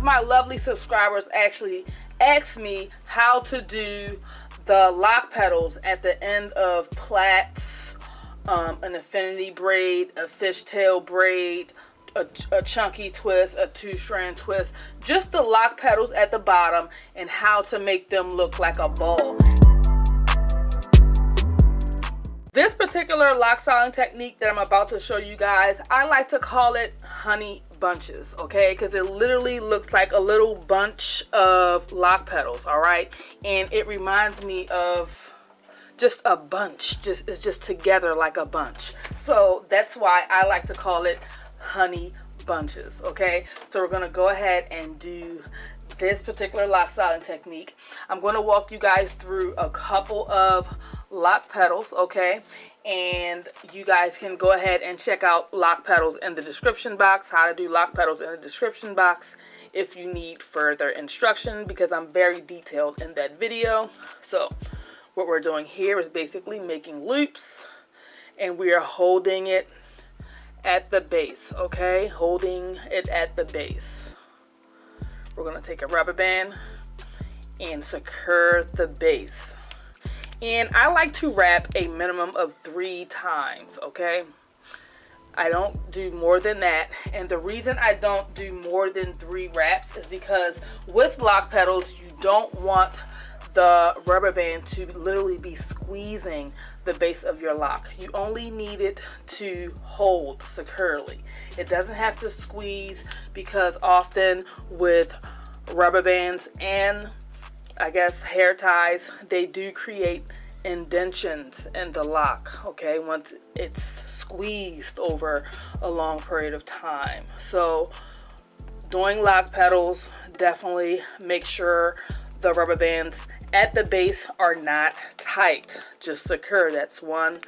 my lovely subscribers actually asked me how to do the lock petals at the end of plaits, an infinity braid, a fishtail braid, a chunky twist, a 2-strand twist, just the lock petals at the bottom and how to make them look like a ball. This particular lock styling technique that I'm about to show you guys, I like to call it honey bunches, okay? Because it literally looks like a little bunch of lock petals, all right? And it reminds me of just a bunch. It's just together like a bunch. So that's why I like to call it honey bunches, okay? So we're gonna go ahead and do this particular lock styling technique. I'm going to walk you guys through a couple of lock petals, okay? And you guys can go ahead and check out lock petals in the description box, how to do lock petals in the description box if you need further instruction, because I'm very detailed in that video. So what we're doing here is basically making loops, and we are holding it at the base, okay? Holding it at the base. We're going to take a rubber band and secure the base. And I like to wrap a minimum of 3 times, okay? I don't do more than that. And the reason I don't do more than 3 wraps is because with lock petals, you don't want the rubber band to literally be squeezing the base of your lock. You only need it to hold securely. It doesn't have to squeeze, because often with rubber bands and I guess hair ties, they do create indentions in the lock, okay, once it's squeezed over a long period of time. So doing lock petals, definitely make sure the rubber bands at the base are not tight, just secure. That's 1,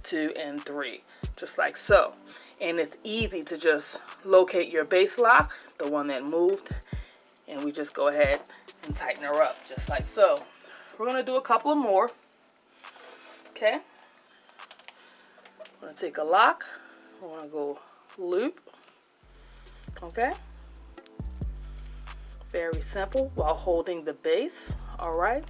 2, and 3, just like so. And it's easy to just locate your base lock, the one that moved, and we just go ahead and tighten her up just like so. We're going to do a couple of more, okay? We're going to take a lock, we're going to go loop, okay? Very simple, while holding the base. All right,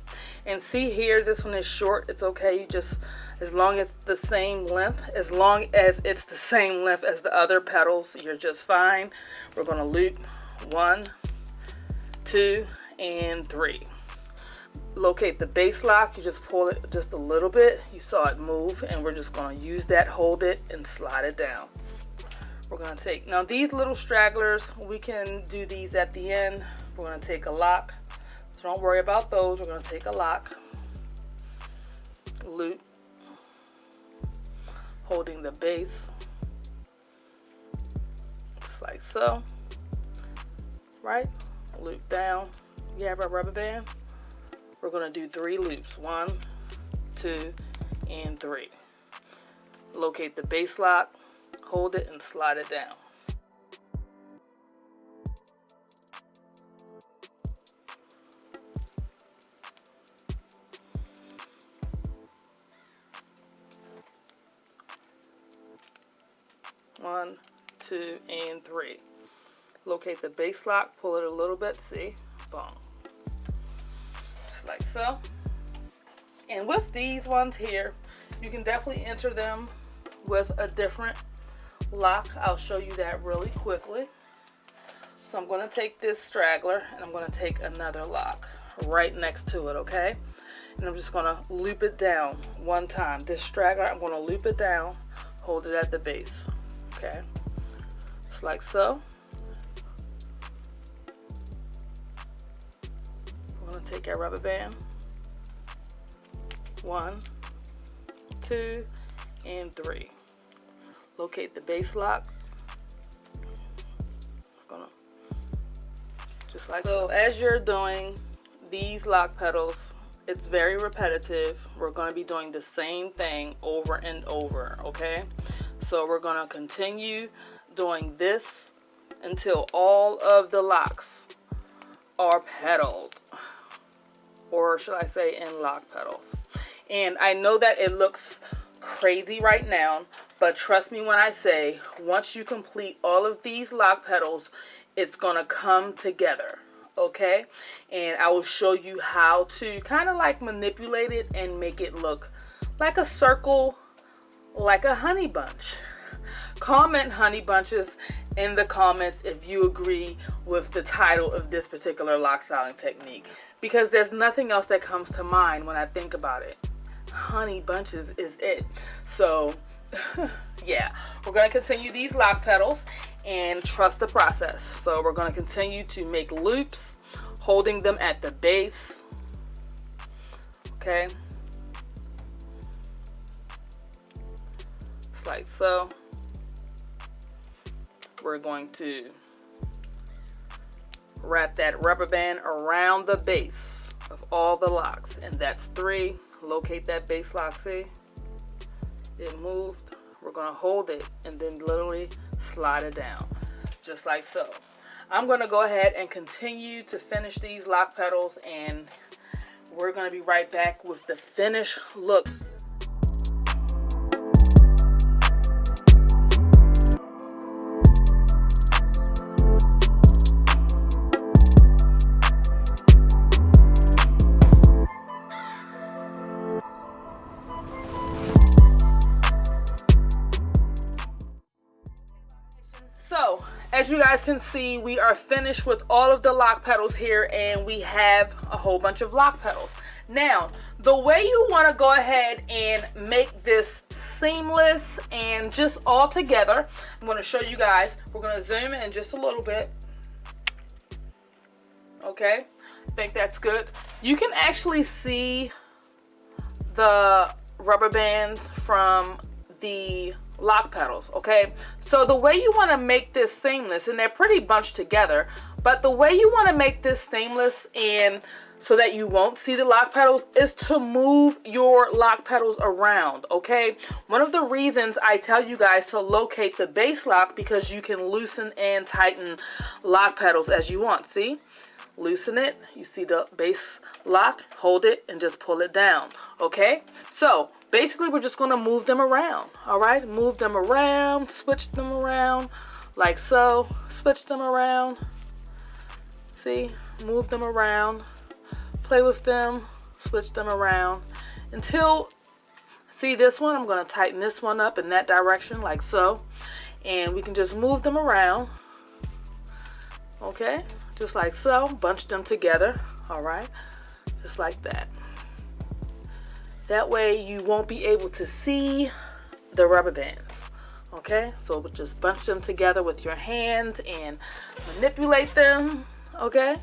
and see here, this one is short. It's okay, you just, as long as it's the same length, as long as it's the same length as the other petals, you're just fine. We're going to loop 1, 2, and 3. Locate the base lock. You just pull it just a little bit. You saw it move, and we're just going to use that, hold it, and slide it down. We're going to take, now these little stragglers, we can do these at the end. We're going to take a lock. So don't worry about those. We're going to take a lock, loop, holding the base, just like so, right? Loop down. You have our rubber band. We're going to do 3 loops, 1, 2, and 3. Locate the base lock, hold it, and slide it down. One, 2, and 3. Locate the base lock, pull it a little bit, see, boom, just like so. And with these ones here, you can definitely enter them with a different lock. I'll show you that really quickly. So I'm going to take this straggler and I'm going to take another lock right next to it, okay? And I'm just going to loop it down 1 time. This straggler, I'm going to loop it down, hold it at the base. Okay, just like so. We're going to take our rubber band, 1, 2, and 3. Locate the base lock. We're gonna just like so. As you're doing these lock petals, it's very repetitive. We're going to be doing the same thing over and over, okay? So we're going to continue doing this until all of the locks are petaled, or should I say in lock petals. And I know that it looks crazy right now, but trust me when I say, once you complete all of these lock petals it's gonna come together, okay? And I will show you how to kind of like manipulate it and make it look like a circle, like a honey bunch. Comment honey bunches in the comments if you agree with the title of this particular lock styling technique, because there's nothing else that comes to mind when I think about it. Honey bunches is it. So yeah, we're going to continue these lock petals and trust the process. So we're going to continue to make loops, holding them at the base, okay, just like so. We're going to wrap that rubber band around the base of all the locks, and that's 3. Locate that base lock. See, it moved. We're going to hold it and then literally slide it down just like so. I'm going to go ahead and continue to finish these lock petals, and we're going to be right back with the finished look. So, as you guys can see, we are finished with all of the lock petals here, and we have a whole bunch of lock petals. Now, the way you want to go ahead and make this seamless and just all together, I'm going to show you guys. We're going to zoom in just a little bit. Okay, I think that's good. You can actually see the rubber bands from the lock petals, okay? So the way you want to make this seamless, and they're pretty bunched together, but the way you want to make this seamless and so that you won't see the lock petals is to move your lock petals around, okay? One of the reasons I tell you guys to locate the base lock, because you can loosen and tighten lock petals as you want. See? Loosen it, you see the base lock, hold it and just pull it down, okay? So basically we're just going to move them around, all right? Move them around, switch them around like so, switch them around, see, move them around, play with them, switch them around until, see this one, I'm going to tighten this one up in that direction like so, and we can just move them around, okay? Just like so, bunch them together, all right? Just like that. That way you won't be able to see the rubber bands, okay? So just bunch them together with your hands and manipulate them, okay?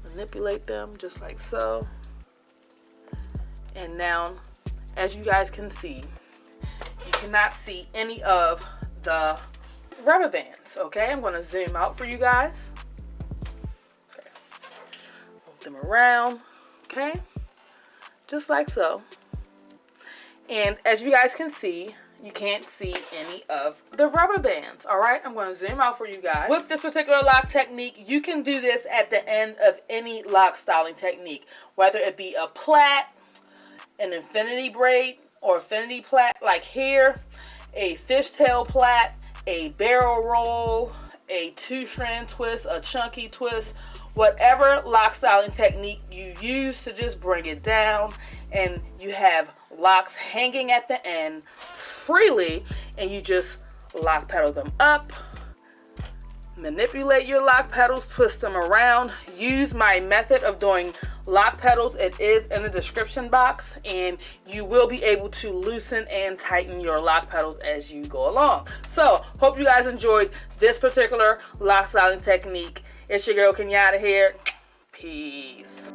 Manipulate them just like so. And now, as you guys can see, you cannot see any of the rubber bands, okay? I'm going to zoom out for you guys. Okay. Move them around, okay? Just like so. And as you guys can see, you can't see any of the rubber bands, all right? I'm going to zoom out for you guys. With this particular lock technique, you can do this at the end of any lock styling technique, whether it be a plait, an infinity braid, or infinity plait like here, a fishtail plait, a barrel roll, a 2-strand twist, a chunky twist, whatever lock styling technique you use to just bring it down, and you have locks hanging at the end freely, and you just lock petal them up, manipulate your lock petals, twist them around. Use my method of doing lock petals. It is in the description box, and you will be able to loosen and tighten your lock petals as you go along. So hope you guys enjoyed this particular lock styling technique. It's your girl Kenyatta here. Peace.